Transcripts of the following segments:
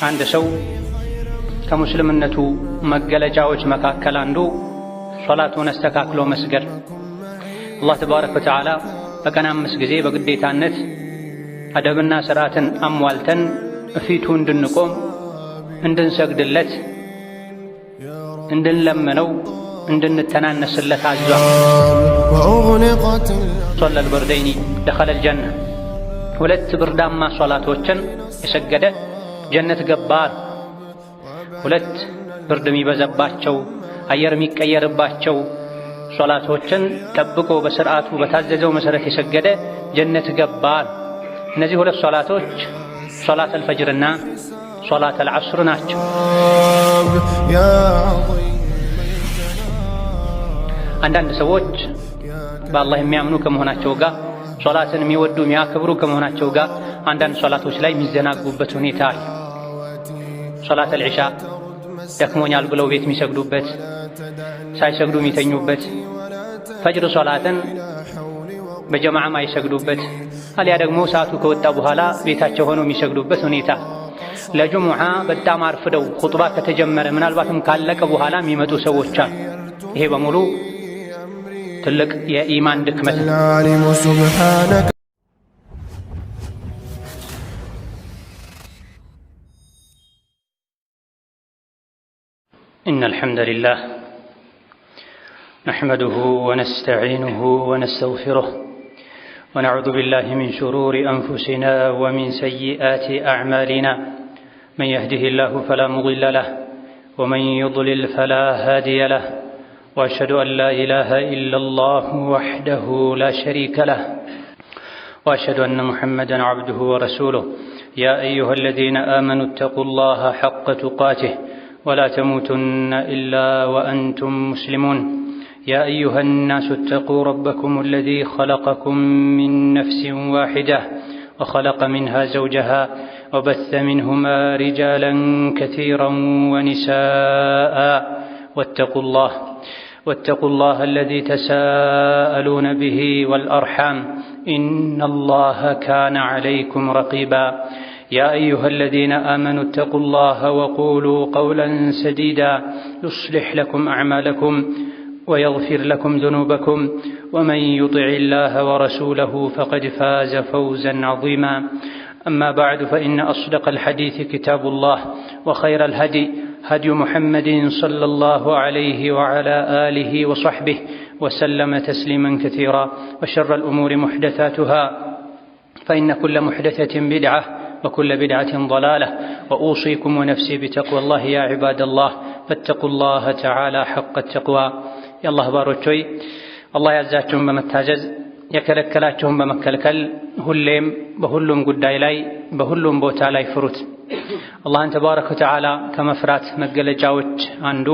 አንድ ሰው ከሙስልምነቱ መገለጫዎች መካከል አንዱ ሶላቱን አስተካክሎ መስገድ። አላህ ተባረከ ወተዓላ በቀን 5 ጊዜ በግዴታነት አደብና ስርዓትን አሟልተን እፊቱ እንድንቆም እንድንሰግድለት እንድንለምነው እንድንተናነስለት አዟል። ሶለል በርደይኒ ደኸለል ጀነ፣ ሁለት ብርዳማ ሶላቶችን የሰገደ ጀነት ገባ። ሁለት ብርድ የሚበዛባቸው አየር የሚቀየርባቸው ሶላቶችን ጠብቆ በስርዓቱ በታዘዘው መሰረት የሰገደ ጀነት ገባ። እነዚህ ሁለት ሶላቶች ሶላተል ፈጅርና ሶላተል ዐስር ናቸው። አንዳንድ ሰዎች በአላህ የሚያምኑ ከመሆናቸው ጋር ሶላትን የሚወዱ የሚያከብሩ ከመሆናቸው ጋር አንዳንድ ሶላቶች ላይ የሚዘናጉበት ሁኔታ አለ። ሶላተል ዒሻ ደክሞኛል ብለው ቤት የሚሰግዱበት፣ ሳይሰግዱ የሚተኙበት፣ ፈጅር ሶላትን በጀማዓ ማይሰግዱበት፣ አሊያ ደግሞ ሰዓቱ ከወጣ በኋላ ቤታቸው ሆነው የሚሰግዱበት ሁኔታ፣ ለጁሙዓ በጣም አርፍደው ኹጥባ ከተጀመረ ምናልባትም ካለቀ በኋላ የሚመጡ ሰዎች አሉ። ይሄ በሙሉ ትልቅ የኢማን ድክመት ነው። ኢነል ሐምደሊላህ ነሕመዱሁ ወነስተዒኑሁ ወነስተግፊሩህ ወነዑዙ ቢላሂ ሚን ሹሩሪ አንፉሲና ወሚን ሰይአቲ አዕማሊና መን የህዲሂላሁ ፈላ ሙዲለ ለህ ወመን ዩድሊል ፈላ ሃዲየ ለህ وأشهد أن لا إله إلا الله وحده لا شريك له وأشهد أن محمدًا عبده ورسوله يا أيها الذين آمنوا اتقوا الله حق تقاته ولا تموتن إلا وأنتم مسلمون يا أيها الناس اتقوا ربكم الذي خلقكم من نفس واحدة وخلق منها زوجها وبث منهما رجالا كثيرا ونساء واتقوا الله الذي تساءلون به والأرحام إن الله كان عليكم رقيبا يا أيها الذين آمنوا اتقوا الله وقولوا قولا سديدا يصلح لكم أعمالكم ويغفر لكم ذنوبكم ومن يطع الله ورسوله فقد فاز فوزا عظيما أما بعد فإن أصدق الحديث كتاب الله وخير الهدي هدي محمد صلى الله عليه وعلى آله وصحبه وسلم تسليما كثيرا وشر الأمور محدثاتها فإن كل محدثة بدعة وكل بدعة ضلالة وأوصيكم ونفسي بتقوى الله يا عباد الله فاتقوا الله تعالى حق التقوى يا الله باروتوي الله يعزاكم بمتاجز የከለከላቸውን በመከልከል ሁሌም በሁሉም ጉዳይ ላይ በሁሉም ቦታ ላይ ፍሩት። አላህን ተባረከ ወተዓላ ከመፍራት መገለጫዎች አንዱ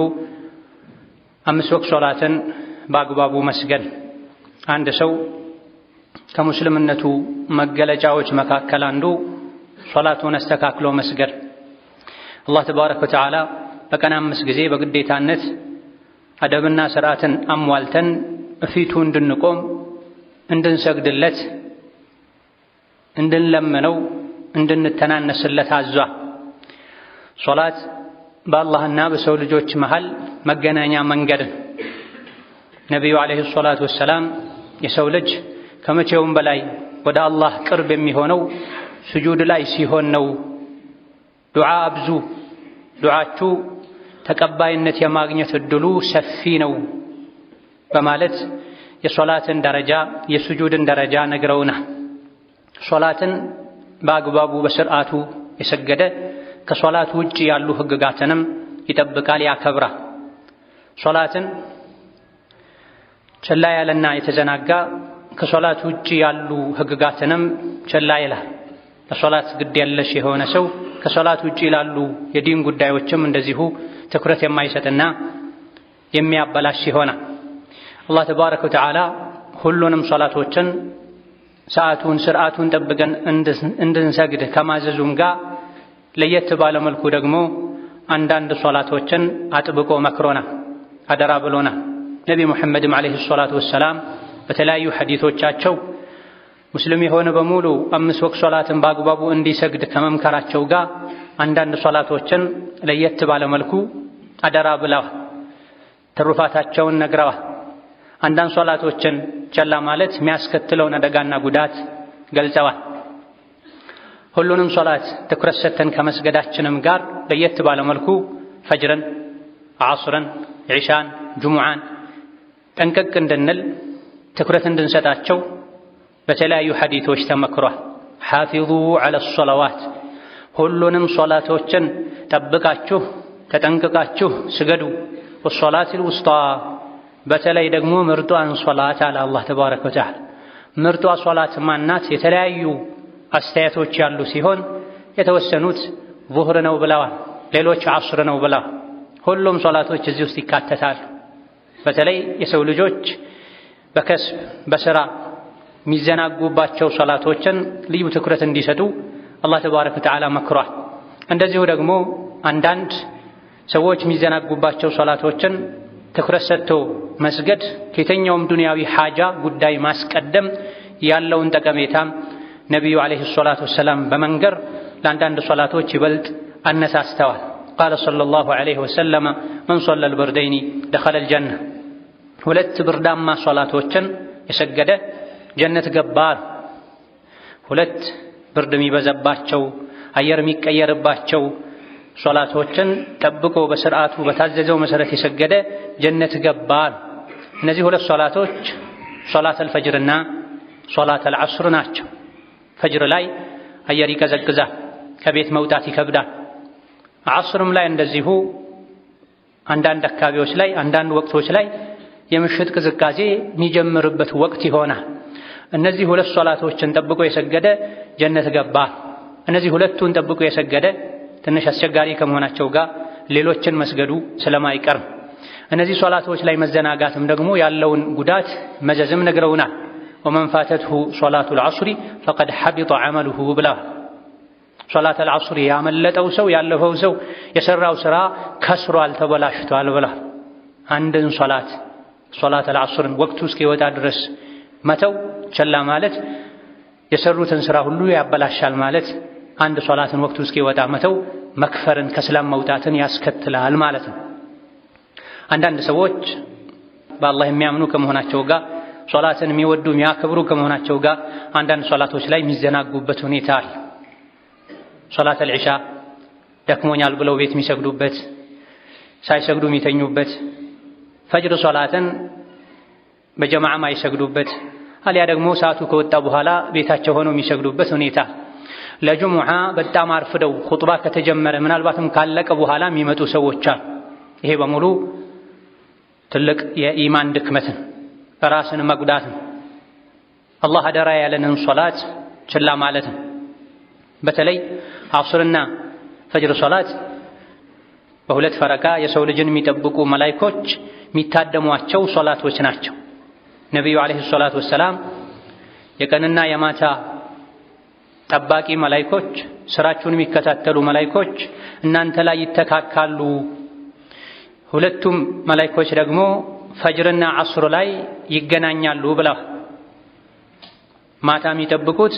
5 ወቅት ሶላትን በአግባቡ መስገድ። አንድ ሰው ከሙስልምነቱ መገለጫዎች መካከል አንዱ ሶላቱን አስተካክሎ መስገድ። አላህ ተባረከ ወተዓላ በቀን 5 ጊዜ በግዴታነት አደብና ስርዓትን አሟልተን እፊቱ እንድንቆም እንድንሰግድለት እንድንለምነው እንድንተናነስለት አዟ። ሶላት በአላህና በሰው ልጆች መሃል መገናኛ መንገድ። ነቢዩ ዓለይሂ ሰላቱ ወሰላም የሰው ልጅ ከመቼውም በላይ ወደ አላህ ቅርብ የሚሆነው ስጁድ ላይ ሲሆን ነው። ዱዓ አብዙ፣ ዱዓችሁ ተቀባይነት የማግኘት እድሉ ሰፊ ነው በማለት የሶላትን ደረጃ የስጁድን ደረጃ ነግረውና ሶላትን በአግባቡ በስርዓቱ የሰገደ ከሶላት ውጪ ያሉ ህግጋትንም ይጠብቃል፣ ያከብራል። ሶላትን ቸላ ያለና የተዘናጋ ከሶላት ውጪ ያሉ ህግጋትንም ቸላ ይላል። ለሶላት ግድ የለሽ የሆነ ሰው ከሶላት ውጪ ያሉ የዲን ጉዳዮችም እንደዚሁ ትኩረት የማይሰጥና የሚያበላሽ ይሆናል። አላህ ተባረከ ወተዓላ ሁሉንም ሶላቶችን ሰዓቱን ስርዓቱን ጠብቀን እንድንሰግድ ከማዘዙም ጋር ለየት ባለ መልኩ ደግሞ አንዳንድ ሶላቶችን አጥብቆ መክሮናል፣ አደራ ብሎናል። ነቢ ሙሐመድም ዓለይሂ ሰላቱ ወሰላም በተለያዩ ሐዲሶቻቸው ሙስሊም የሆነ በሙሉ 5 ወቅት ሶላትን በአግባቡ እንዲሰግድ ከመምከራቸው ጋር አንዳንድ ሶላቶችን ለየት ባለ መልኩ አደራ ብለዋል፣ ትሩፋታቸውን ነግረዋል። አንዳንድ ሶላቶችን ቸላ ማለት የሚያስከትለውን አደጋና ጉዳት ገልጸዋል። ሁሉንም ሶላት ትኩረት ሰጥተን ከመስገዳችንም ጋር ለየት ባለ መልኩ ፈጅርን፣ ዐስርን፣ ዒሻን፣ ጁሙዓን ጠንቀቅ እንድንል ትኩረት እንድንሰጣቸው በተለያዩ ሐዲቶች ተመክሯል። ሓፊዙ ዐለ ሶላዋት፣ ሁሉንም ሶላቶችን ጠብቃችሁ ተጠንቅቃችሁ ስገዱ። ወሶላቲል ውስጣ፣ በተለይ ደግሞ ምርጧን ሶላት አለ አላህ ተባረከ ወተዓላ። ምርጧ ሶላት ማናት? የተለያዩ አስተያየቶች ያሉ ሲሆን የተወሰኑት ዙህር ነው ብለዋል፣ ሌሎች ዐስር ነው ብለዋል። ሁሉም ሶላቶች እዚህ ውስጥ ይካተታሉ። በተለይ የሰው ልጆች በከስብ በስራ የሚዘናጉባቸው ሶላቶችን ልዩ ትኩረት እንዲሰጡ አላህ ተባረከ ወተዓላ መክሯል። እንደዚሁ ደግሞ አንዳንድ ሰዎች የሚዘናጉባቸው ሶላቶችን ትኩረት ሰጥቶ መስገድ ከየትኛውም ዱንያዊ ሓጃ ጉዳይ ማስቀደም ያለውን ጠቀሜታም ነቢዩ ዓለይሂ ሰላቱ ወሰላም በመንገር ለአንዳንድ ሶላቶች ይበልጥ አነሳስተዋል። ቃለ ሰለላሁ ዐለይሂ ወሰለም መን ሶለል በርደይኒ ደኸለል ጀነ፣ ሁለት ብርዳማ ሶላቶችን የሰገደ ጀነት ገባ። ሁለት ብርድ የሚበዛባቸው አየር የሚቀየርባቸው ሶላቶችን ጠብቆ በስርዓቱ በታዘዘው መሰረት የሰገደ ጀነት ገባ። እነዚህ ሁለት ሶላቶች ሶላተል ፈጅርና ሶላተል ዐስር ናቸው። ፈጅር ላይ አየር ይቀዘቅዛል፣ ከቤት መውጣት ይከብዳል። ዐስርም ላይ እንደዚሁ አንዳንድ አካባቢዎች ላይ አንዳንድ ወቅቶች ላይ የምሽት ቅዝቃዜ የሚጀምርበት ወቅት ይሆናል። እነዚህ ሁለት ሶላቶችን ጠብቆ የሰገደ ጀነት ገባ። እነዚህ ሁለቱን ጠብቆ የሰገደ ትንሽ አስቸጋሪ ከመሆናቸው ጋር ሌሎችን መስገዱ ስለማይቀርም እነዚህ ሶላቶች ላይ መዘናጋትም ደግሞ ያለውን ጉዳት መዘዝም ነግረውናል። ወመን ፋተትሁ ሶላቱል ዐስሪ ፈቀድ ሐቢጠ ዐመሉሁ ብላ። ሶላተል ዐስሪ ያመለጠው ሰው ያለፈው ሰው የሰራው ስራ ከስሯል፣ ተበላሽቷል ብላ። አንድን ሶላተል ዐስርን ወቅቱ እስኪወጣ ድረስ መተው ቸላ ማለት የሰሩትን ስራ ሁሉ ያበላሻል ማለት። አንድ ሶላትን ወቅቱ እስኪወጣ መተው መክፈርን ከእስላም መውጣትን ያስከትላል ማለት ነው። አንዳንድ ሰዎች በአላህ የሚያምኑ ከመሆናቸው ጋር ሶላትን የሚወዱ የሚያከብሩ ከመሆናቸው ጋር አንዳንድ ሶላቶች ላይ የሚዘናጉበት ሁኔታ አለ። ሶላተል ዒሻ ደክሞኛል ብለው ቤት የሚሰግዱበት፣ ሳይሰግዱ የሚተኙበት፣ ፈጅር ሶላትን በጀማዓ ማይሰግዱበት፣ አሊያ ደግሞ ሰዓቱ ከወጣ በኋላ ቤታቸው ሆነው የሚሰግዱበት ሁኔታ። ለጁሙዓ በጣም አርፍደው ኹጥባ ከተጀመረ ምናልባትም ካለቀ በኋላ የሚመጡ ሰዎች አሉ። ይሄ በሙሉ ትልቅ የኢማን ድክመትን ራስን መጉዳትን አላህ አደራ ያለንን ሶላት ችላ ማለትን። በተለይ ዐስርና ፈጅር ሶላት በሁለት ፈረቃ የሰው ልጅን የሚጠብቁ መላኢኮች የሚታደሟቸው ሶላቶች ናቸው። ነቢዩ ዓለይሂ ሰላቱ ወሰላም የቀንና የማታ ጠባቂ መላኢኮች፣ ስራችሁን የሚከታተሉ መላኢኮች እናንተ ላይ ይተካካሉ። ሁለቱም መላኢኮች ደግሞ ፈጅርና ዐስር ላይ ይገናኛሉ ብላ። ማታ የሚጠብቁት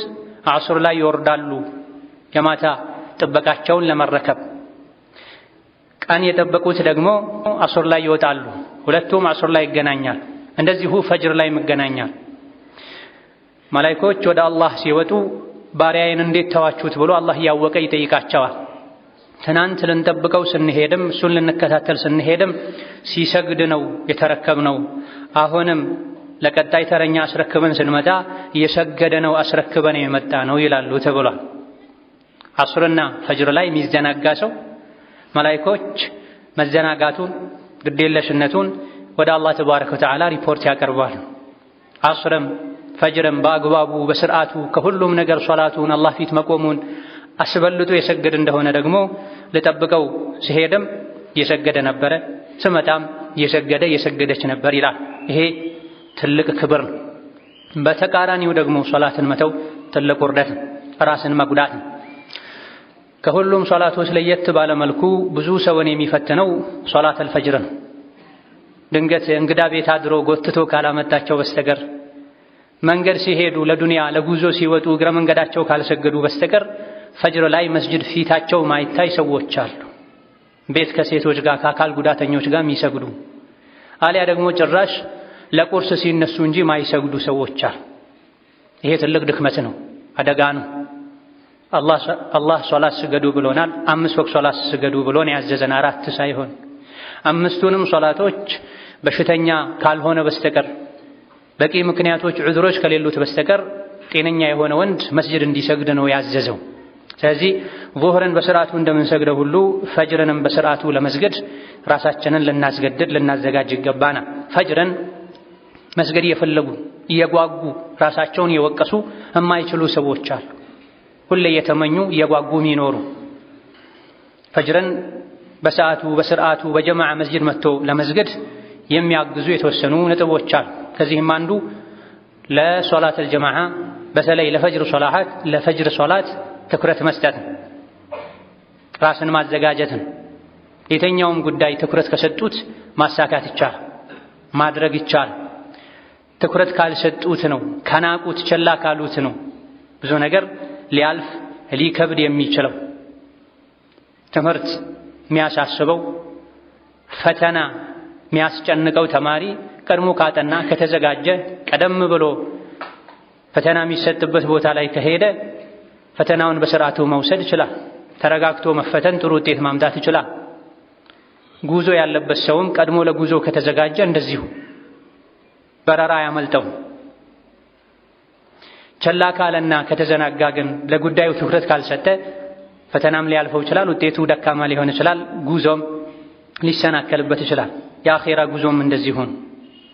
ዐስር ላይ ይወርዳሉ የማታ ጥበቃቸውን ለመረከብ። ቀን የጠበቁት ደግሞ ዐስር ላይ ይወጣሉ። ሁለቱም ዐስር ላይ ይገናኛል። እንደዚሁ ፈጅር ላይ ይገናኛል። መላኢኮች ወደ አላህ ሲወጡ ባሪያዬን እንዴት ተዋችሁት ብሎ አላህ እያወቀ ይጠይቃቸዋል። ትናንት ልንጠብቀው ስንሄድም እሱን ልንከታተል ስንሄድም ሲሰግድ ነው የተረከብነው። አሁንም ለቀጣይ ተረኛ አስረክበን ስንመጣ እየሰገደ ነው አስረክበን የመጣ ነው ይላሉ ተብሏል። ዐስርና ፈጅር ላይ የሚዘናጋ ሰው መላኢኮች መዘናጋቱን ግዴለሽነቱን ወደ አላህ ተባረከ ወተዓላ ሪፖርት ያቀርባሉ። ዐስርም ፈጅርም በአግባቡ በስርዓቱ ከሁሉም ነገር ሶላቱን አላህ ፊት መቆሙን አስበልጦ የሰገደ እንደሆነ ደግሞ ልጠብቀው ሲሄድም እየሰገደ ነበረ፣ ስመጣም እየሰገደች ነበር ይላል። ይሄ ትልቅ ክብር ነው። በተቃራኒው ደግሞ ሶላትን መተው ትልቅ ውርደት፣ ራስን መጉዳት ነው። ከሁሉም ሶላቶች ለየት ባለ መልኩ ብዙ ሰውን የሚፈትነው ሶላተል ፈጅር ነው። ድንገት እንግዳ ቤት አድሮ ጎትቶ ካላመጣቸው በስተቀር መንገድ ሲሄዱ ለዱንያ ለጉዞ ሲወጡ እግረ መንገዳቸው ካልሰገዱ በስተቀር ፈጅር ላይ መስጂድ ፊታቸው ማይታይ ሰዎች አሉ። ቤት ከሴቶች ጋር ከአካል ጉዳተኞች ጋር የሚሰግዱ አሊያ ደግሞ ጭራሽ ለቁርስ ሲነሱ እንጂ ማይሰግዱ ሰዎች አሉ። ይሄ ትልቅ ድክመት ነው፣ አደጋ ነው። አላህ ሶላት ስገዱ ብሎናል። 5 ወቅት ሶላት ስገዱ ብሎን ያዘዘን 4 ሳይሆን 5ቱንም ሶላቶች በሽተኛ ካልሆነ በስተቀር በቂ ምክንያቶች ዑዝሮች ከሌሉት በስተቀር ጤነኛ የሆነ ወንድ መስጂድ እንዲሰግድ ነው ያዘዘው። ስለዚህ ዙህርን በስርዓቱ እንደምንሰግደው ሁሉ ፈጅርንም በስርዓቱ ለመስገድ ራሳችንን ልናስገድድ ልናዘጋጅ ይገባናል። ፈጅርን መስገድ እየፈለጉ እየጓጉ ራሳቸውን እየወቀሱ የማይችሉ ሰዎች አሉ። ሁሌ እየተመኙ እየጓጉ የሚኖሩ ፈጅርን በሰዓቱ በስርዓቱ በጀማዓ መስጂድ መጥቶ ለመስገድ የሚያግዙ የተወሰኑ ነጥቦች አሉ። ከዚህም አንዱ ለሶላት አልጀማዓ በተለይ ለፈጅር ሶላት ትኩረት መስጠት፣ ራስን ማዘጋጀትን። የተኛውም ጉዳይ ትኩረት ከሰጡት ማሳካት ይቻላል፣ ማድረግ ይቻላል። ትኩረት ካልሰጡት ነው ከናቁት ቸላ ካሉት ነው ብዙ ነገር ሊያልፍ ሊከብድ የሚችለው። ትምህርት የሚያሳስበው ፈተና የሚያስጨንቀው ተማሪ ቀድሞ ካጠና ከተዘጋጀ ቀደም ብሎ ፈተና የሚሰጥበት ቦታ ላይ ከሄደ ፈተናውን በስርዓቱ መውሰድ ይችላል። ተረጋግቶ መፈተን ጥሩ ውጤት ማምጣት ይችላል። ጉዞ ያለበት ሰውም ቀድሞ ለጉዞ ከተዘጋጀ እንደዚሁ በረራ ያመልጠው። ቸላ ካለና ከተዘናጋ ግን ለጉዳዩ ትኩረት ካልሰጠ ፈተናም ሊያልፈው ይችላል፣ ውጤቱ ደካማ ሊሆን ይችላል፣ ጉዞም ሊሰናከልበት ይችላል። የአኼራ ጉዞም እንደዚሁ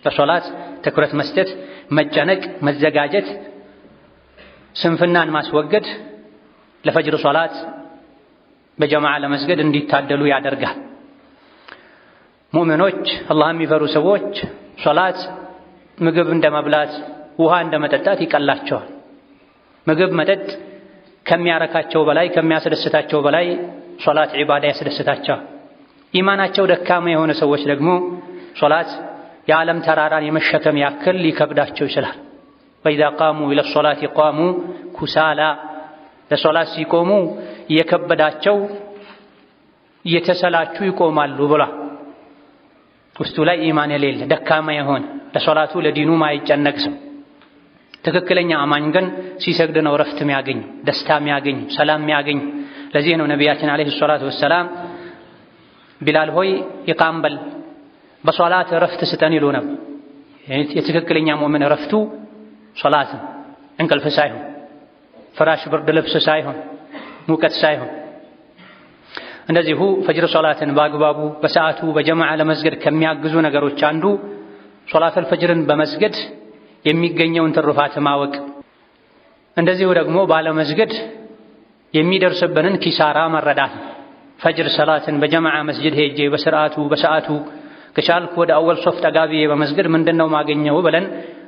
ለሶላት ትኩረት መስጠት፣ መጨነቅ፣ መዘጋጀት፣ ስንፍናን ማስወገድ ለፈጅር ሶላት በጀማዓ ለመስገድ እንዲታደሉ ያደርጋል። ሙእሚኖች አላህ የሚፈሩ ሰዎች ሶላት ምግብ እንደመብላት ውሃ እንደመጠጣት ይቀላቸዋል። ምግብ መጠጥ ከሚያረካቸው በላይ ከሚያስደስታቸው በላይ ሶላት ዒባዳ ያስደስታቸዋል። ኢማናቸው ደካማ የሆነ ሰዎች ደግሞ ሶላት የዓለም ተራራን የመሸከም ያክል ሊከብዳቸው ይችላል። ወኢዛ ቃሙ ኢለ ሶላቲ ቃሙ ኩሳላ፣ ለሶላት ሲቆሙ እየከበዳቸው እየተሰላቹ ይቆማሉ ብሏል። ውስጡ ላይ ኢማን የሌለ ደካማ የሆነ ለሶላቱ ለዲኑ ማይጨነቅ ሰው። ትክክለኛ አማኝ ግን ሲሰግድ ነው ረፍት የሚያገኝ፣ ደስታ የሚያገኝ፣ ሰላም የሚያገኝ። ለዚህ ነው ነቢያችን አለይሂ ሰላቱ ወሰላም ቢላል ሆይ ኢቃም በል በሶላት ረፍት ስጠን ይሉ ነበር። የትክክለኛ ሙእምን ረፍቱ ሶላት፣ እንቅልፍ ሳይሆን፣ ፍራሽ ብርድ ልብስ ሳይሆን፣ ሙቀት ሳይሆን። እንደዚሁ ፈጅር ሶላትን በአግባቡ በሰዓቱ በጀማዓ ለመስገድ ከሚያግዙ ነገሮች አንዱ ሶላተል ፈጅርን በመስገድ የሚገኘውን ትሩፋት ማወቅ፣ እንደዚሁ ደግሞ ባለመስገድ የሚደርስብንን ኪሳራ መረዳት። ፈጅር ሰላትን በጀማዓ መስጂድ ሄጄ በሰዓቱ ከቻልኩ ወደ አወል ሶፍ ጠጋቢዬ በመስገድ ምንድነው ማገኘው ብለን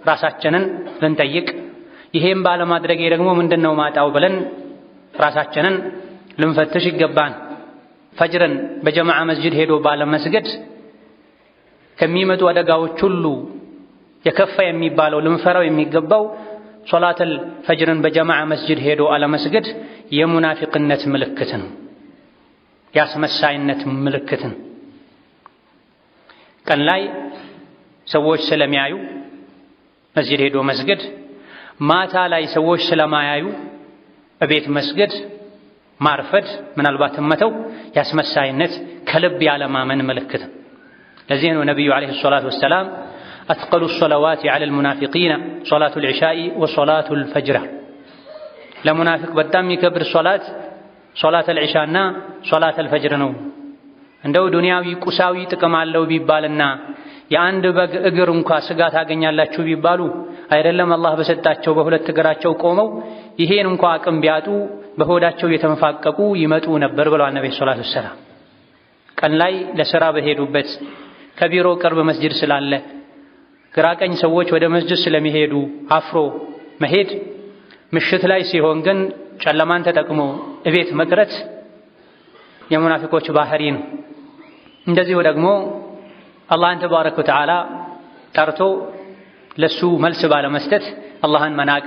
ራሳችንን ልንጠይቅ፣ ይሄም ባለማድረጌ ደግሞ ምንድነው ማጣው ብለን ራሳችንን ልንፈትሽ ይገባን። ፈጅርን በጀማዓ መስጂድ ሄዶ ባለመስገድ ከሚመጡ አደጋዎች ሁሉ የከፋ የሚባለው ልንፈራው የሚገባው ሶላተል ፈጅርን በጀማዓ መስጂድ ሄዶ አለመስገድ የሙናፊቅነት ምልክት ነው፣ የአስመሳይነት ምልክት ነው። ቀን ላይ ሰዎች ስለሚያዩ መስጂድ ሄዶ መስገድ፣ ማታ ላይ ሰዎች ስለማያዩ እቤት መስገድ፣ ማርፈድ፣ ምናልባት መተው የአስመሳይነት ከልብ ያለማመን ምልክት ነው። ለዚህ ነው ነቢዩ ዓለይሂ ሰላቱ ወሰላም አትቀሉ ሶላዋት ዐለል ሙናፊቂነ ሶላቱል ዒሻኢ ወሶላቱል ፈጅር፣ ለሙናፊቅ በጣም የሚከብድ ሶላተል ዒሻና ሶላተል ፈጅር ነው። እንደው ዱንያዊ ቁሳዊ ጥቅም አለው ቢባልና የአንድ በግ እግር እንኳ ስጋ ታገኛላችሁ ቢባሉ አይደለም አላህ በሰጣቸው በሁለት እግራቸው ቆመው ይሄን እንኳ አቅም ቢያጡ በሆዳቸው እየተንፋቀቁ ይመጡ ነበር ብለዋል ነብዩ ሰለላሁ ዐለይሂ ወሰለም። ቀን ላይ ለሥራ በሄዱበት ከቢሮ ቅርብ መስጂድ ስላለ ግራቀኝ ሰዎች ወደ መስጂድ ስለሚሄዱ አፍሮ መሄድ፣ ምሽት ላይ ሲሆን ግን ጨለማን ተጠቅሞ እቤት መቅረት የሙናፊቆች ባህሪ ነው። እንደዚሁ ደግሞ አላህን ተባረከ ወተዓላ ጠርቶ ለሱ መልስ ባለመስጠት አላህን መናቅ፣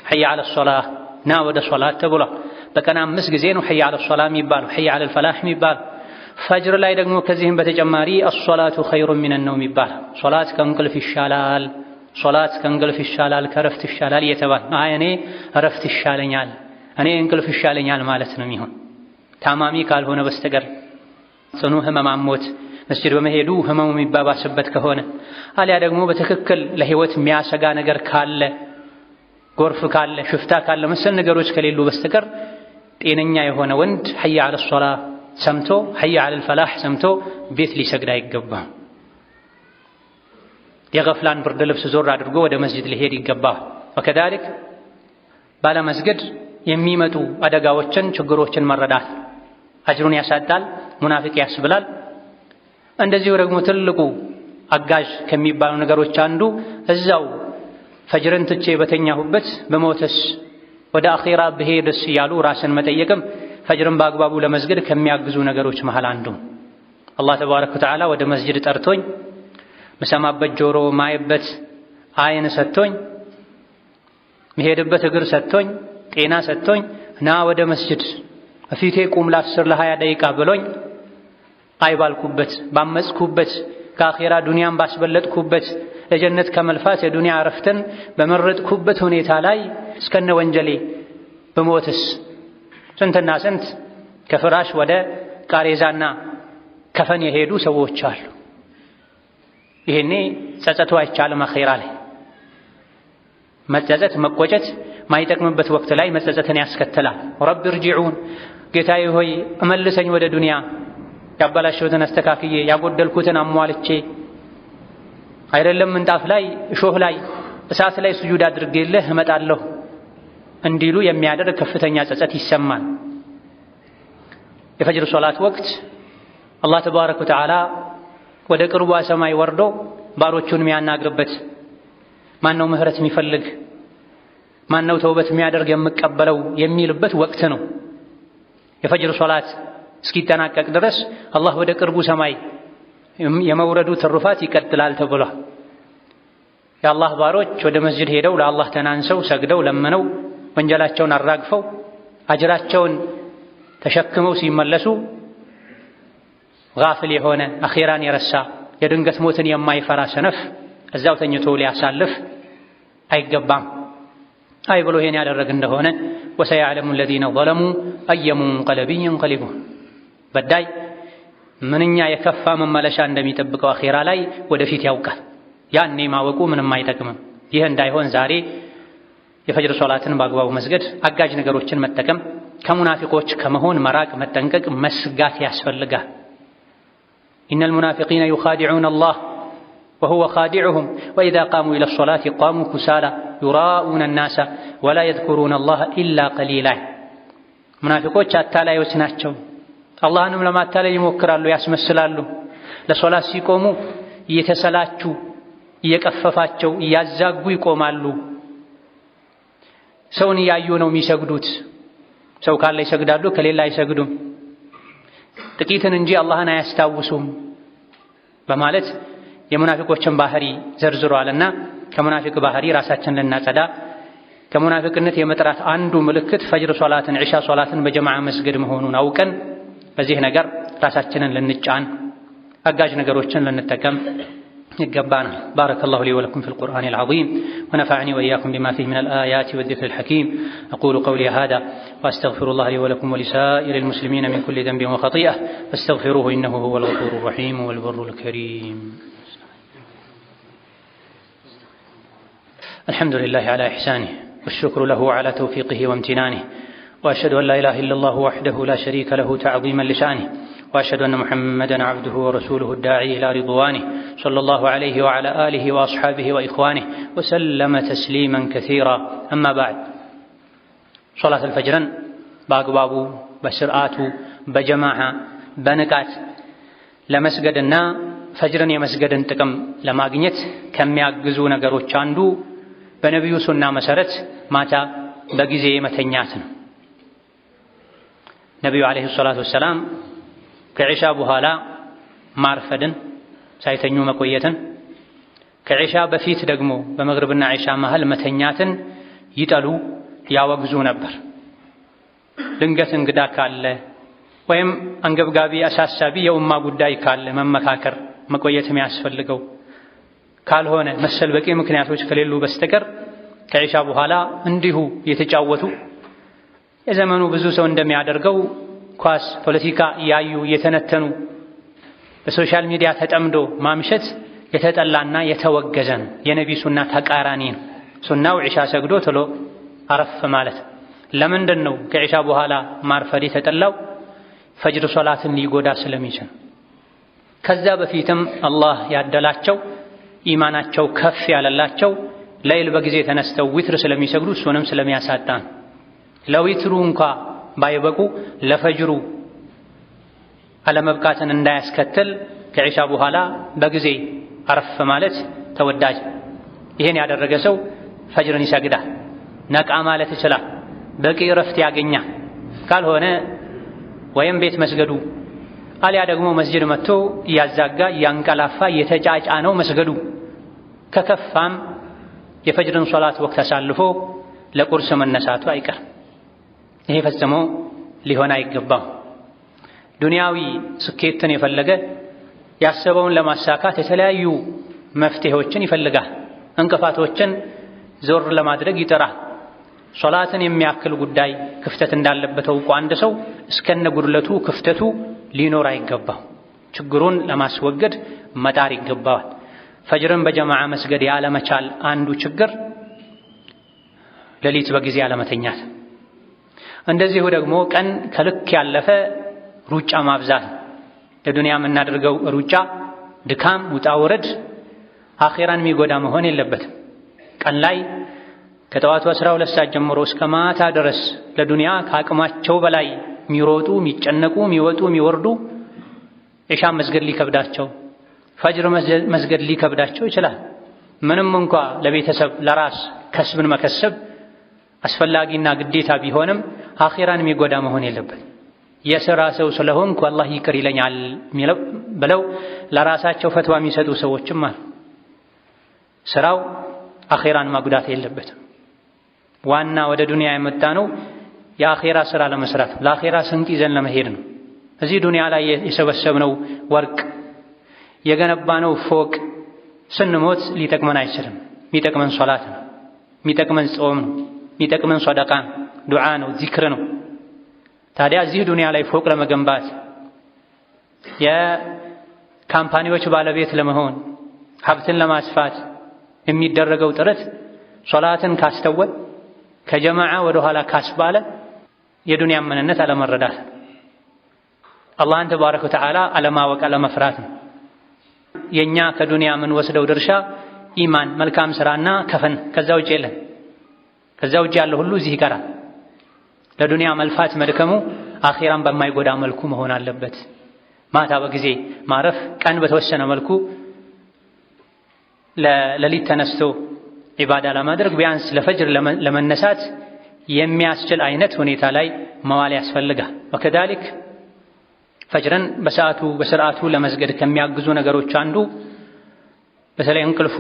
ሐየ ዐለ ሶላህ ና ወደ ሶላት ተብሏል። በቀን 5 ጊዜ ነው ሐይ ዐለ ሶላህ የሚባለው፣ ሐይ ዐለ ፈላህ የሚባለው። ፈጅር ላይ ደግሞ ከዚህም በተጨማሪ አሶላቱ ኸይሩን ሚነ ነውም ይባላል። ሶላት ከእንቅልፍ ይሻላል፣ ሶላት ከእንቅልፍ ይሻላል፣ ከረፍት ይሻላል እየተባለ እኔ እረፍት ይሻለኛል፣ እኔ እንቅልፍ ይሻለኛል ማለት ነው የሚሆን። ታማሚ ካልሆነ በስተቀር ጽኑ ህመም አሞት መስጂድ በመሄዱ ህመሙ የሚባባስበት ከሆነ አሊያ ደግሞ በትክክል ለህይወት የሚያሰጋ ነገር ካለ፣ ጎርፍ ካለ፣ ሽፍታ ካለ፣ መሰል ነገሮች ከሌሉ በስተቀር ጤነኛ የሆነ ወንድ ሐይ ዐለ ሶላህ ሰምቶ ሐይ ዐለል ፈላህ ሰምቶ ቤት ሊሰግድ አይገባም። የገፍላን ብርድ ልብስ ዞር አድርጎ ወደ መስጂድ ሊሄድ ይገባል። ወከዛሊክ ባለመስገድ የሚመጡ አደጋዎችን ችግሮችን መረዳት አጅሩን ያሳጣል፣ ሙናፊቅ ያስብላል። እንደዚሁ ደግሞ ትልቁ አጋዥ ከሚባሉ ነገሮች አንዱ እዛው ፈጅርን ትቼ በተኛሁበት በሞተስ ወደ አኺራ ብሄድስ እያሉ ራስን መጠየቅም ፈጅርን በአግባቡ ለመስገድ ከሚያግዙ ነገሮች መሃል አንዱ። አላህ ተባረከ ወተዓላ ወደ መስጂድ ጠርቶኝ መሰማበት ጆሮ ማየበት አይን ሰጥቶኝ መሄድበት እግር ሰጥቶኝ ጤና ሰጥቶኝ ና ወደ መስጂድ በፊቴ ቁም ለ10 ለ20 ደቂቃ ብሎኝ አይባልኩበት ባመጽኩበት ከአኺራ ዱንያን ባስበለጥኩበት ለጀነት ከመልፋት የዱንያ አረፍተን በመረጥኩበት ሁኔታ ላይ እስከነ ወንጀሌ በሞትስ ስንትና ስንት ከፍራሽ ወደ ቃሬዛና ከፈን የሄዱ ሰዎች አሉ። ይሄኔ ጸጸቱ አይቻልም። አኺራ ላይ መጸጸት መቆጨት ማይጠቅምበት ወቅት ላይ መጸጸትን ያስከትላል። ረቢ እርጂዑን ጌታዬ ሆይ እመልሰኝ ወደ ዱንያ ያበላሸሁትን አስተካክዬ ያጎደልኩትን አሟልቼ አይደለም ምንጣፍ ላይ እሾህ ላይ እሳት ላይ ስጁድ አድርጌልህ እመጣለሁ እንዲሉ የሚያደርግ ከፍተኛ ጸጸት ይሰማል። የፈጅር ሶላት ወቅት አላህ ተባረከ ወተዓላ ወደ ቅርቧ ሰማይ ወርዶ ባሮቹን የሚያናግርበት፣ ማነው ምህረት የሚፈልግ ማነው ተውበት የሚያደርግ የምቀበለው የሚልበት ወቅት ነው። የፈጅር ሶላት እስኪጠናቀቅ ድረስ አላህ ወደ ቅርቡ ሰማይ የመውረዱ ትሩፋት ይቀጥላል ተብሏል። የአላህ ባሮች ወደ መስጂድ ሄደው ለአላህ ተናንሰው ሰግደው ለምነው ወንጀላቸውን አራግፈው አጅራቸውን ተሸክመው ሲመለሱ ጋፍል የሆነ አኺራን የረሳ የድንገት ሞትን የማይፈራ ሰነፍ እዛው ተኝቶ ሊያሳልፍ አይገባም። አይ ብሎ ይሄን ያደረግ እንደሆነ ወሰያዕለሙ الذين ظلموا أي منقلب ينقلبون በዳይ ምንኛ የከፋ መመለሻ እንደሚጠብቀው አኺራ ላይ ወደፊት ያውቃል። ያኔ ማወቁ ምንም አይጠቅምም። ይህ እንዳይሆን ዛሬ የፈጅር ሶላትን በአግባቡ መስገድ፣ አጋዥ ነገሮችን መጠቀም፣ ከሙናፊቆች ከመሆን መራቅ፣ መጠንቀቅ፣ መስጋት ያስፈልጋል። ኢነል ሙናፊቂነ ዩኻዲዑነ አላህ ወሁወ ኻዲዑሁም ወኢዛ ቃሙ ኢለ ሶላቲ ቃሙ ኩሳላ ዩራኡነ ናሰ ወላ የዝኩሩነ አላህ ኢላ ቀሊላ። ሙናፊቆች አታላዮች ናቸው። አላህንም ለማታለል ይሞክራሉ፣ ያስመስላሉ። ለሶላት ሲቆሙ እየተሰላቹ እየቀፈፋቸው እያዛጉ ይቆማሉ። ሰውን እያዩ ነው የሚሰግዱት። ሰው ካለ ይሰግዳሉ፣ ከሌላ አይሰግዱም። ጥቂትን እንጂ አላህን አያስታውሱም በማለት የሙናፊቆችን ባህሪ ዘርዝሯልና ከሙናፊቅ ባህሪ ራሳችንን ልናጸዳ፣ ከሙናፊቅነት የመጥራት አንዱ ምልክት ፈጅር ሶላትን ዒሻ ሶላትን በጀማዓ መስገድ መሆኑን አውቀን በዚህ ነገር ራሳችንን ልንጫን አጋዥ ነገሮችን ልንጠቀም يقبانا. بارك الله لي ولكم في القرآن العظيم ونفعني وإياكم بما فيه من الآيات والذكر الحكيم. أقول قولي هذا وأستغفر الله لي ولكم ولسائر المسلمين من كل ذنب وخطيئة فاستغفروه إنه هو الغفور الرحيم والبر الكريم. الحمد لله على إحسانه والشكر له على توفيقه وامتنانه وأشهد أن لا إله إلا الله وحده لا شريك له تعظيما لشأنه وأشهد أن محمدًا عبده ورسوله الداعي إلى رضوانه صلى الله عليه وعلى آله وأصحابه وإخوانه وسلم تسليمًا كثيرا. أما بعد صلاة الفجر بأقبابه بسرعاته بجماعة بنكات لمسجدنا فجرًا يمسجدًا تكم لما قنيت كم يعجزون قروت شاندو بنبي سنة مسرت ماتا بجزء متنياتنا. نبي عليه الصلاة والسلام ከዒሻ በኋላ ማርፈድን ሳይተኙ መቆየትን ከዒሻ በፊት ደግሞ በመግሪብና ዒሻ መሃል መተኛትን ይጠሉ ያወግዙ ነበር። ድንገት እንግዳ ካለ ወይም አንገብጋቢ አሳሳቢ የኡማ ጉዳይ ካለ መመካከር መቆየት የሚያስፈልገው ካልሆነ መሰል በቂ ምክንያቶች ከሌሉ በስተቀር ከኢሻ በኋላ እንዲሁ የተጫወቱ የዘመኑ ብዙ ሰው እንደሚያደርገው ኳስ፣ ፖለቲካ እያዩ እየተነተኑ በሶሻል ሚዲያ ተጠምዶ ማምሸት የተጠላና የተወገዘ ነው። የነቢ ሱና ተቃራኒ ነው። ሱናው ኢሻ ሰግዶ ቶሎ አረፍ ማለት። ለምንድን ነው ከኢሻ በኋላ ማርፈድ የተጠላው? ፈጅር ሶላትን ሊጎዳ ስለሚችል። ከዛ በፊትም አላህ ያደላቸው ኢማናቸው ከፍ ያለላቸው ለይል በጊዜ ተነስተው ዊትር ስለሚሰግዱ እሱንም ስለሚያሳጣ ለዊትሩ እንኳ ባይበቁ ለፈጅሩ አለመብቃትን እንዳያስከትል ከኢሻ በኋላ በጊዜ አረፍ ማለት ተወዳጅ። ይሄን ያደረገ ሰው ፈጅርን ይሰግዳል፣ ነቃ ማለት ይችላል፣ በቂ እረፍት ያገኛል። ካልሆነ ወይም ቤት መስገዱ አሊያ ደግሞ መስጂድ መጥቶ እያዛጋ እያንቀላፋ እየተጫጫነው መስገዱ ከከፋም የፈጅርን ሶላት ወቅት አሳልፎ ለቁርስ መነሳቱ አይቀርም። ይሄ ፈጽሞ ሊሆን አይገባም። ዱንያዊ ስኬትን የፈለገ ያሰበውን ለማሳካት የተለያዩ መፍትሄዎችን ይፈልጋል። እንቅፋቶችን ዞር ለማድረግ ይጥራል። ሶላትን የሚያክል ጉዳይ ክፍተት እንዳለበት አውቆ አንድ ሰው እስከነ ጉድለቱ ክፍተቱ ሊኖር አይገባም። ችግሩን ለማስወገድ መጣር ይገባዋል። ፈጅርን በጀማዓ መስገድ ያለመቻል አንዱ ችግር ሌሊት በጊዜ ያለመተኛት፣ እንደዚሁ ደግሞ ቀን ከልክ ያለፈ ሩጫ ማብዛት። ለዱንያ የምናደርገው ሩጫ ድካም፣ ውጣ ውረድ አኺራን የሚጎዳ መሆን የለበትም። ቀን ላይ ከጠዋቱ 12 ሰዓት ጀምሮ እስከ ማታ ድረስ ለዱንያ ከአቅማቸው በላይ የሚሮጡ የሚጨነቁ የሚወጡ የሚወርዱ ኢሻ መስገድ ሊከብዳቸው፣ ፈጅር መስገድ ሊከብዳቸው ይችላል። ምንም እንኳ ለቤተሰብ ለራስ ከስብን መከሰብ አስፈላጊና ግዴታ ቢሆንም አኺራን የሚጎዳ መሆን የለበት። የሥራ ሰው ስለሆንኩ አላህ ይቅር ይለኛል ብለው ለራሳቸው ፈትዋ የሚሰጡ ሰዎችም አሉ። ስራው አኺራን ማጉዳት የለበትም። ዋና ወደ ዱንያ የመጣ ነው የአኺራ ስራ ለመስራት ለአኺራ ስንቅ ይዘን ለመሄድ ነው። እዚህ ዱንያ ላይ የሰበሰብነው ወርቅ የገነባነው ፎቅ ስንሞት ሊጠቅመን አይችልም። የሚጠቅመን ሶላት ነው፣ የሚጠቅመን ጾም ነው፣ የሚጠቅመን ሰደቃ ነው፣ ዱዓ ነው፣ ዚክር ነው። ታዲያ እዚህ ዱንያ ላይ ፎቅ ለመገንባት የካምፓኒዎች ባለቤት ለመሆን ሀብትን ለማስፋት የሚደረገው ጥረት ሶላትን ካስተወል ከጀማዓ ወደ ኋላ ካስባለ የዱንያ ምንነት አለመረዳት፣ አላህን ተባረከ ወተዓላ አለማወቅ አለመፍራት ነው። የኛ ከዱንያ ምን ወስደው ድርሻ ኢማን፣ መልካም ስራና ከፈን፣ ከዛ ውጭ የለም። ከዛ ውጭ ያለው ሁሉ እዚህ ይቀራል። ለዱንያ መልፋት መድከሙ አኺራን በማይጎዳ መልኩ መሆን አለበት። ማታ በጊዜ ማረፍ፣ ቀን በተወሰነ መልኩ ለሌሊት ተነስቶ ዒባዳ ለማድረግ ቢያንስ ለፈጅር ለመነሳት የሚያስችል አይነት ሁኔታ ላይ መዋል ያስፈልጋል። ወከዛሊክ ፈጅርን በሰዓቱ በስርዓቱ ለመስገድ ከሚያግዙ ነገሮች አንዱ በተለይ እንቅልፉ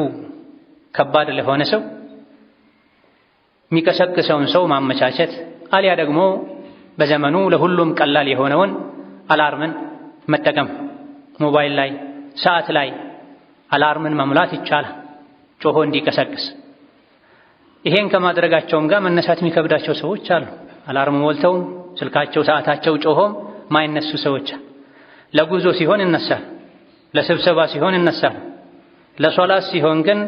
ከባድ ለሆነ ሰው የሚቀሰቅሰውን ሰው ማመቻቸት፣ አሊያ ደግሞ በዘመኑ ለሁሉም ቀላል የሆነውን አላርምን መጠቀም። ሞባይል ላይ ሰዓት ላይ አላርምን መሙላት ይቻላል፣ ጮሆ እንዲቀሰቅስ። ይሄን ከማድረጋቸውም ጋር መነሳት የሚከብዳቸው ሰዎች አሉ። አላርም ሞልተው ስልካቸው ሰዓታቸው ጮሆም ማይነሱ ሰዎች። ለጉዞ ሲሆን ይነሳል፣ ለስብሰባ ሲሆን ይነሳል። ለሶላት ሲሆን ግን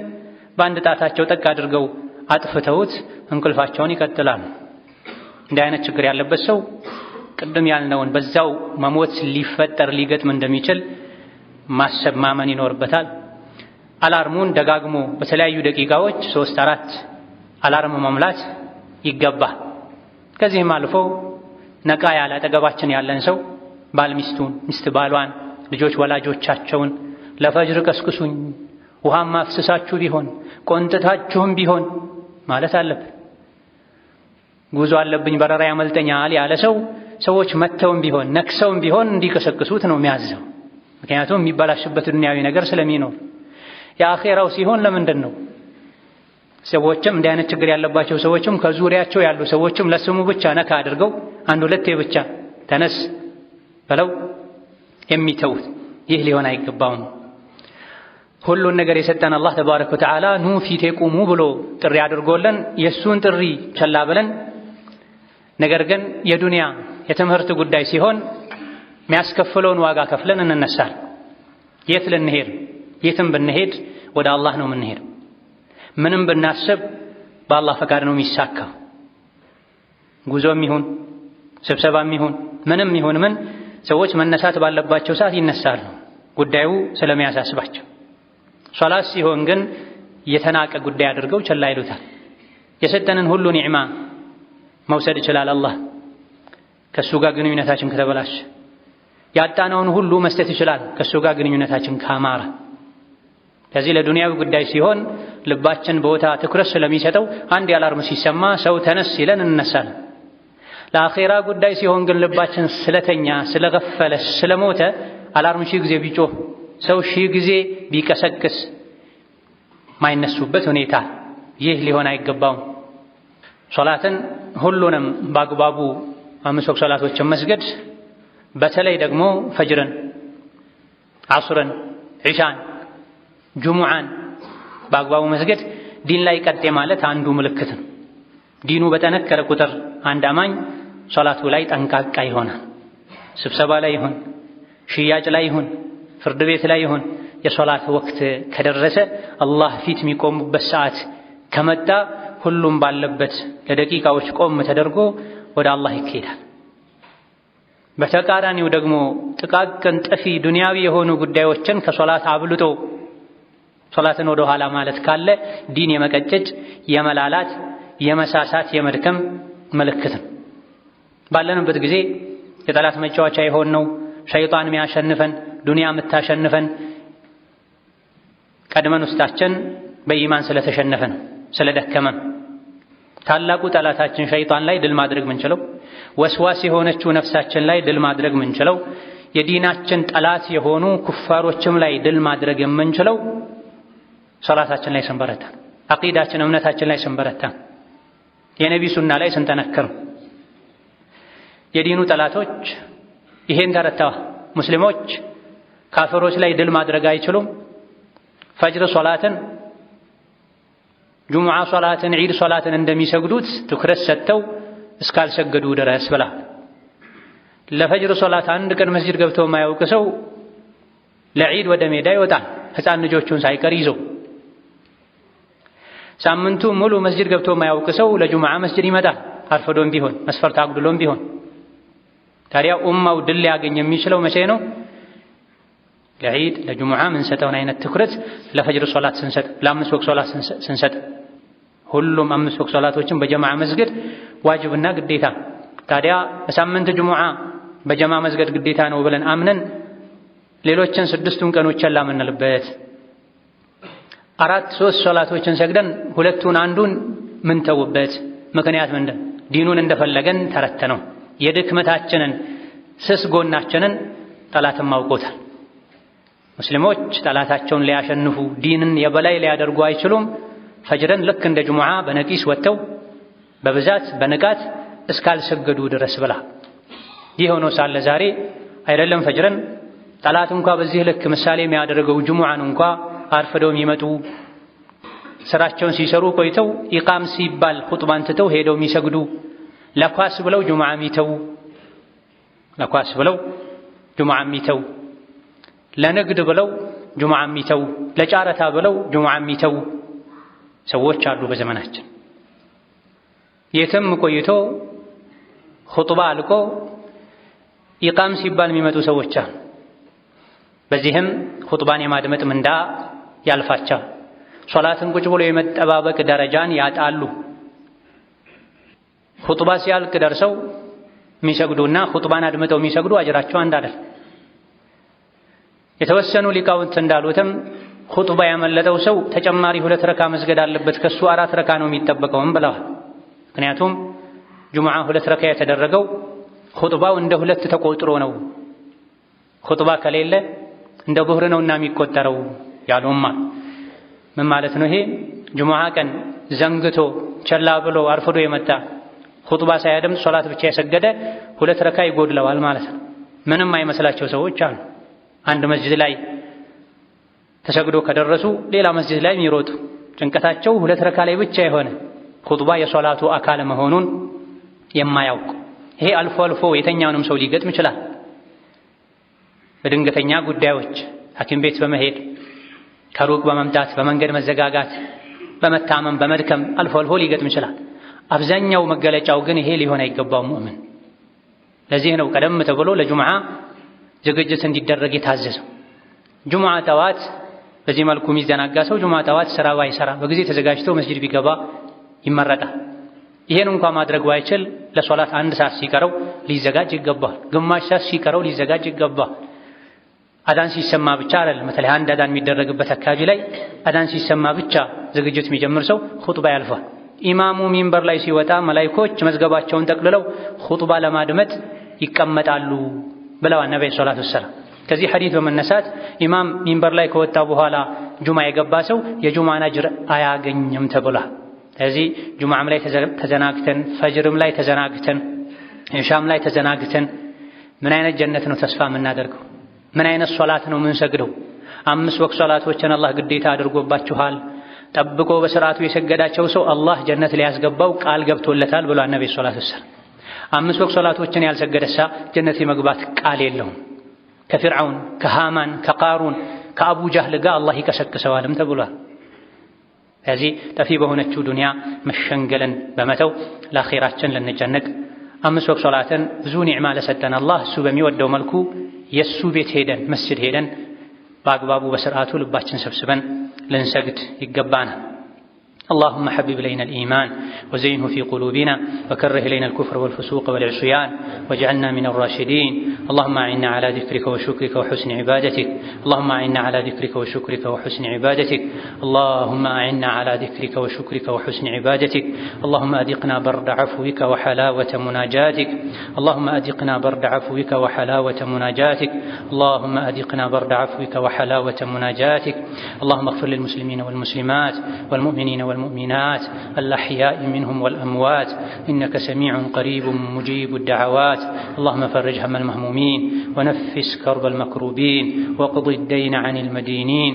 በአንድ ጣታቸው ጠቅ አድርገው አጥፍተውት እንቅልፋቸውን ይቀጥላሉ። እንዲህ አይነት ችግር ያለበት ሰው ቅድም ያልነውን በዛው መሞት ሊፈጠር ሊገጥም እንደሚችል ማሰብ ማመን ይኖርበታል። አላርሙን ደጋግሞ በተለያዩ ደቂቃዎች 3-4 አላርም መሙላት ይገባል። ከዚህም አልፎ ነቃ ያለ አጠገባችን ያለን ሰው ባል ሚስቱን፣ ሚስት ባሏን፣ ልጆች ወላጆቻቸውን ለፈጅር ቀስቅሱኝ፣ ውሃም አፍስሳችሁ ቢሆን ቆንጥታችሁም ቢሆን ማለት አለብን። ጉዞ አለብኝ በረራ ያመልጠኛል ያለ ሰው ሰዎች መተውም ቢሆን ነክሰውም ቢሆን እንዲቀሰቅሱት ነው የሚያዘው። ምክንያቱም የሚበላሽበት ዱንያዊ ነገር ስለሚኖር። የአኼራው ሲሆን ለምንድን ነው ሰዎችም እንዲህ አይነት ችግር ያለባቸው ሰዎችም ከዙሪያቸው ያሉ ሰዎችም ለስሙ ብቻ ነካ አድርገው አንድ ሁለቴ ብቻ ተነስ ብለው የሚተውት ይህ ሊሆን አይገባውም። ሁሉን ነገር የሰጠን አላህ ተባረከ ወተዓላ ኑ ፊቴ ቁሙ ብሎ ጥሪ አድርጎልን የእሱን ጥሪ ቸላ ብለን ነገር ግን የዱንያ የትምህርት ጉዳይ ሲሆን የሚያስከፍለውን ዋጋ ከፍለን እንነሳል። የት ልንሄድ? የትም ብንሄድ ወደ አላህ ነው የምንሄደው። ምንም ብናስብ በአላህ ፈቃድ ነው የሚሳካው። ጉዞም ይሁን ስብሰባም ይሁን ምንም ይሁን ምን ሰዎች መነሳት ባለባቸው ሰዓት ይነሳሉ፣ ጉዳዩ ስለሚያሳስባቸው። ሶላት ሲሆን ግን የተናቀ ጉዳይ አድርገው ቸላ ይሉታል። የሰጠንን ሁሉ ኒዕማ መውሰድ ይችላል አላህ ከሱ ጋር ግንኙነታችን ከተበላሸ። ያጣነውን ሁሉ መስጠት ይችላል ከሱ ጋር ግንኙነታችን ካማረ። ለዚህ ለዱንያዊ ጉዳይ ሲሆን ልባችን ቦታ ትኩረት ስለሚሰጠው አንድ የአላርም ሲሰማ ሰው ተነስ ይለን እንነሳለን። ለአኼራ ጉዳይ ሲሆን ግን ልባችን ስለተኛ ስለገፈለ ስለሞተ አላርም ሺህ ጊዜ ቢጮህ ሰው ሺህ ጊዜ ቢቀሰቅስ ማይነሱበት ሁኔታ፣ ይህ ሊሆን አይገባውም። ሶላትን ሁሉንም በአግባቡ 5 ወቅት ሶላቶችን መስገድ፣ በተለይ ደግሞ ፈጅርን፣ ዐስርን፣ ዒሻን፣ ጁሙዓን በአግባቡ መስገድ ዲን ላይ ቀጤ ማለት አንዱ ምልክት ነው። ዲኑ በጠነከረ ቁጥር አንድ አማኝ ሶላቱ ላይ ጠንቃቃ ይሆናል። ስብሰባ ላይ ይሁን፣ ሽያጭ ላይ ይሁን፣ ፍርድ ቤት ላይ ይሁን የሶላት ወቅት ከደረሰ አላህ ፊት የሚቆሙበት ሰዓት ከመጣ ሁሉም ባለበት ለደቂቃዎች ቆም ተደርጎ ወደ አላህ ይኬዳል። በተቃራኒው ደግሞ ጥቃቅን ጥፊ ዱንያዊ የሆኑ ጉዳዮችን ከሶላት አብልጦ ሶላትን ወደ ኋላ ማለት ካለ ዲን የመቀጨጭ የመላላት የመሳሳት የመድከም ምልክት ነው። ባለንበት ጊዜ የጠላት መጫወቻ የሆነው ሸይጣን የሚያሸንፈን ዱንያ የምታሸንፈን ቀድመን ውስጣችን በኢማን ስለተሸነፈ ነው፣ ስለደከመ። ታላቁ ጠላታችን ሸይጣን ላይ ድል ማድረግ ምንችለው፣ ወስዋስ የሆነችው ነፍሳችን ላይ ድል ማድረግ ምንችለው፣ የዲናችን ጠላት የሆኑ ኩፋሮችም ላይ ድል ማድረግ የምንችለው ሶላታችን ላይ ስንበረታ፣ አቂዳችን እምነታችን ላይ ስንበረታ፣ የነቢ ሱና ላይ ስንጠነክር። የዲኑ ጠላቶች ይሄን ተረተዋል። ሙስሊሞች ካፍሮች ላይ ድል ማድረግ አይችሉም። ፈጅር ሶላትን፣ ጁሙዓ ሶላትን፣ ዒድ ሶላትን እንደሚሰግዱት ትኩረት ሰጥተው እስካልሰገዱ ድረስ ብላ። ለፈጅር ሶላት አንድ ቀን መስጂድ ገብቶ የማያውቅ ሰው ለዒድ ወደ ሜዳ ይወጣል፣ ሕፃን ልጆቹን ሳይቀር ይዞ። ሳምንቱ ሙሉ መስጂድ ገብቶ የማያውቅ ሰው ለጁሙዓ መስጂድ ይመጣል፣ አርፍዶም ቢሆን መስፈርት አጉድሎም ቢሆን። ታዲያ ኡማው ድል ሊያገኝ የሚችለው መቼ ነው? ለዒድ ለጁሙዓ ምንሰጠውን አይነት ትኩረት ለፈጅር ሶላት ስንሰጥ፣ ለአምስት ወቅት ሶላት ስንሰጥ፣ ሁሉም 5 ወቅት ሶላቶችን በጀማዓ መስገድ ዋጅብና ግዴታ። ታዲያ በሳምንት ጁሙዓ በጀማዓ መስገድ ግዴታ ነው ብለን አምነን ሌሎችን 6ቱን ቀኖች ቸላ የምንልበት፣ 3 ሶላቶችን ሰግደን 2ቱን አንዱን ምንተውበት ምክንያት ምንድን? ዲኑን እንደፈለገን ተረተነው። የድክመታችንን ስስ ጎናችንን ጠላትም አውቆታል። ሙስሊሞች ጠላታቸውን ሊያሸንፉ ዲንን የበላይ ሊያደርጉ አይችሉም። ፈጅርን ልክ እንደ ጁሙዓ በነቂስ ወጥተው በብዛት በንቃት እስካልሰገዱ ድረስ ብላ። ይህ ሆኖ ሳለ ዛሬ አይደለም ፈጅርን ጠላት እንኳ በዚህ ልክ ምሳሌ የሚያደርገው ጁሙዓን እንኳ አርፍደው የሚመጡ ስራቸውን ሲሰሩ ቆይተው ኢቃም ሲባል ኹጥባን ትተው ሄደው የሚሰግዱ፣ ለኳስ ብለው ጁሙዓ የሚተው፣ ለኳስ ብለው ጁሙዓ የሚተው፣ ለንግድ ብለው ጁሙዓ የሚተው፣ ለጫረታ ብለው ጁሙዓ የሚተው ሰዎች አሉ በዘመናችን። የትም ቆይቶ ኹጥባ አልቆ ኢቃም ሲባል የሚመጡ ሰዎች አሉ። በዚህም ኹጥባን የማድመጥ ምንዳ ያልፋቸዋል። ሶላትን ቁጭ ብሎ የመጠባበቅ ደረጃን ያጣሉ። ኹጥባ ሲያልቅ ደርሰው የሚሰግዱና ኹጥባን አድምጠው የሚሰግዱ አጅራቸው አንድ አይደል። የተወሰኑ ሊቃውንት እንዳሉትም ኹጥባ ያመለጠው ሰው ተጨማሪ 2 ረካ መስገድ አለበት፣ ከሱ 4 ረካ ነው የሚጠበቀውም ብለዋል። ምክንያቱም ጁሙዓ 2 ረካ የተደረገው ኹጥባው እንደ 2 ተቆጥሮ ነው። ኹጥባ ከሌለ እንደ ዙህር ነውና የሚቆጠረው ያሉማ። ምን ማለት ነው ይሄ? ጁሙዓ ቀን ዘንግቶ ቸላ ብሎ አርፍዶ የመጣ ኹጥባ ሳያደምጥ ሶላት ብቻ የሰገደ 2 ረካ ይጎድለዋል ማለት ነው። ምንም አይመስላቸው ሰዎች አሉ። አንድ መስጂድ ላይ ተሰግዶ ከደረሱ ሌላ መስጂድ ላይ የሚሮጡ ጭንቀታቸው 2 ረካ ላይ ብቻ የሆነ ኹጥባ የሶላቱ አካል መሆኑን የማያውቁ። ይሄ አልፎ አልፎ የተኛውንም ሰው ሊገጥም ይችላል። በድንገተኛ ጉዳዮች ሐኪም ቤት በመሄድ ከሩቅ በመምጣት በመንገድ መዘጋጋት በመታመም በመድከም አልፎ አልፎ ሊገጥም ይችላል። አብዛኛው መገለጫው ግን ይሄ ሊሆን አይገባው ሙእምን። ለዚህ ነው ቀደም ተብሎ ለጁምዓ ዝግጅት እንዲደረግ የታዘዘው። ጁምዓ ጠዋት በዚህ መልኩ የሚዘናጋ ሰው ጁምዓ ጠዋት ስራ ባይሰራ በጊዜ ተዘጋጅቶ መስጂድ ቢገባ ይመረጣል። ይሄን እንኳን ማድረግ ባይችል ለሶላት 1 ሰዓት ሲቀረው ሊዘጋጅ ይገባል። ግማሽ ሰዓት ሲቀረው ሊዘጋጅ ይገባል። አዳን ሲሰማ ብቻ አይደለም። በተለይ አንድ አዳን የሚደረግበት አካባቢ ላይ አዳን ሲሰማ ብቻ ዝግጅት የሚጀምር ሰው ኹጥባ ያልፋል። ኢማሙ ሚንበር ላይ ሲወጣ መላእክቶች መዝገባቸውን ጠቅልለው ኹጥባ ለማድመጥ ይቀመጣሉ ብለዋል ነብዩ ሰለላሁ ዐለይሂ ወሰለም። ከዚህ ሐዲስ በመነሳት ኢማም ሚንበር ላይ ከወጣ በኋላ ጁምዓ የገባ ሰው የጁምዓን አጅር አያገኝም ተብሏል። ስለዚህ ጁምዓም ላይ ተዘናግተን ፈጅርም ላይ ተዘናግተን ኢሻም ላይ ተዘናግተን ምን አይነት ጀነት ነው ተስፋ የምናደርገው? ምን አይነት ሶላት ነው የምንሰግደው? 5 ወቅት ሶላቶችን አላህ ግዴታ አድርጎባችኋል። ጠብቆ በስርዓቱ የሰገዳቸው ሰው አላህ ጀነት ሊያስገባው ቃል ገብቶለታል ብሏል ነብዩ ሰለላሁ ዐለይሂ ወሰለም። 5 ወቅት ሶላቶችን ያልሰገደሳ ጀነት የመግባት ቃል የለውም። ከፊርዓውን ከሃማን ከቃሩን ከአቡ ጃህል ጋር አላህ ይቀሰቅሰዋልም ተብሏል። ስለዚህ ጠፊ በሆነችው ዱንያ መሸንገለን በመተው ለአኺራችን ልንጨነቅ 5 ወቅት ሶላትን ብዙ ኒዕማ ለሰጠን አላህ እሱ በሚወደው መልኩ የሱ ቤት ሄደን መስጂድ ሄደን በአግባቡ በስርዓቱ ልባችን ሰብስበን ልንሰግድ ይገባናል። اللهم حبب إلينا الإيمان وزينه في قلوبنا وكره إلينا الكفر والفسوق والعصيان واجعلنا من الراشدين. اللهم أعنا على ذكرك وشكرك وحسن عبادتك. اللهم أعنا على ذكرك وشكرك وحسن عبادتك. اللهم أعنا على ذكرك وشكرك وحسن عبادتك. اللهم أذقنا برد عفوك وحلاوة مناجاتك. اللهم أذقنا برد عفوك وحلاوة مناجاتك. اللهم أذقنا برد عفوك وحلاوة مناجاتك. اللهم اغفر للمسلمين والمسلمات والمؤمنين والمؤمنات الأحياء منهم والأموات إنك سميع قريب مجيب الدعوات. اللهم فرج هم المهمومين ونفس كرب المكروبين واقض الدين عن المدينين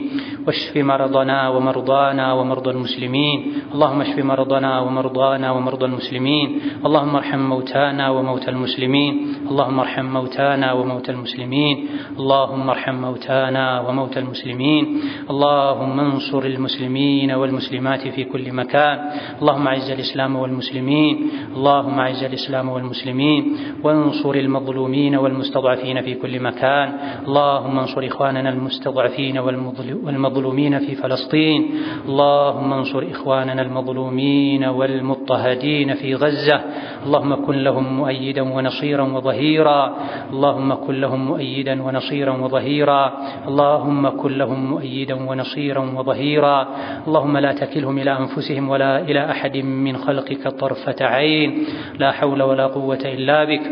واشف مرضنا ومرضانا ومرضى المسلمين. اللهم اشف مرضنا ومرضانا ومرضى المسلمين. اللهم ارحم موتانا وموتى المسلمين. اللهم ارحم موتانا وموتى المسلمين. اللهم ارحم موتانا وموتى المسلمين. اللهم انصر المسلمين والمسلمات في كل مكان. اللهم اعز الإسلام والمسلمين. اللهم اعز الإسلام والمسلمين وانصر المظلومين والمستضعفين في كل مكان. اللهم انصر إخواننا المستضعفين والمظلومين في فلسطين. اللهم انصر إخواننا المظلومين والمضطهدين في غزة. اللهم كن لهم مؤيدا ونصيرا وظهيرا. اللهم كن لهم مؤيدا ونصيرا وظهيرا. اللهم كن لهم مؤيدا ونصيرا وظهيرا. اللهم لا تكلهم إلى أنفسهم ولا إلى أحد من خلقك طرفة عين. لا حول ولا قوة إلا بك.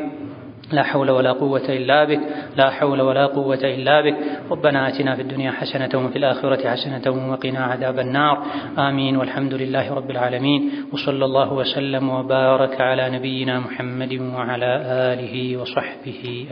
لا حول ولا قوة إلا بك. لا حول ولا قوة إلا بك. ربنا آتنا في الدنيا حسنة وفي الآخرة حسنة وقنا عذاب النار. آمين والحمد لله رب العالمين. وصلى الله وسلم وبارك على نبينا محمد وعلى آله وصحبه أجمعين.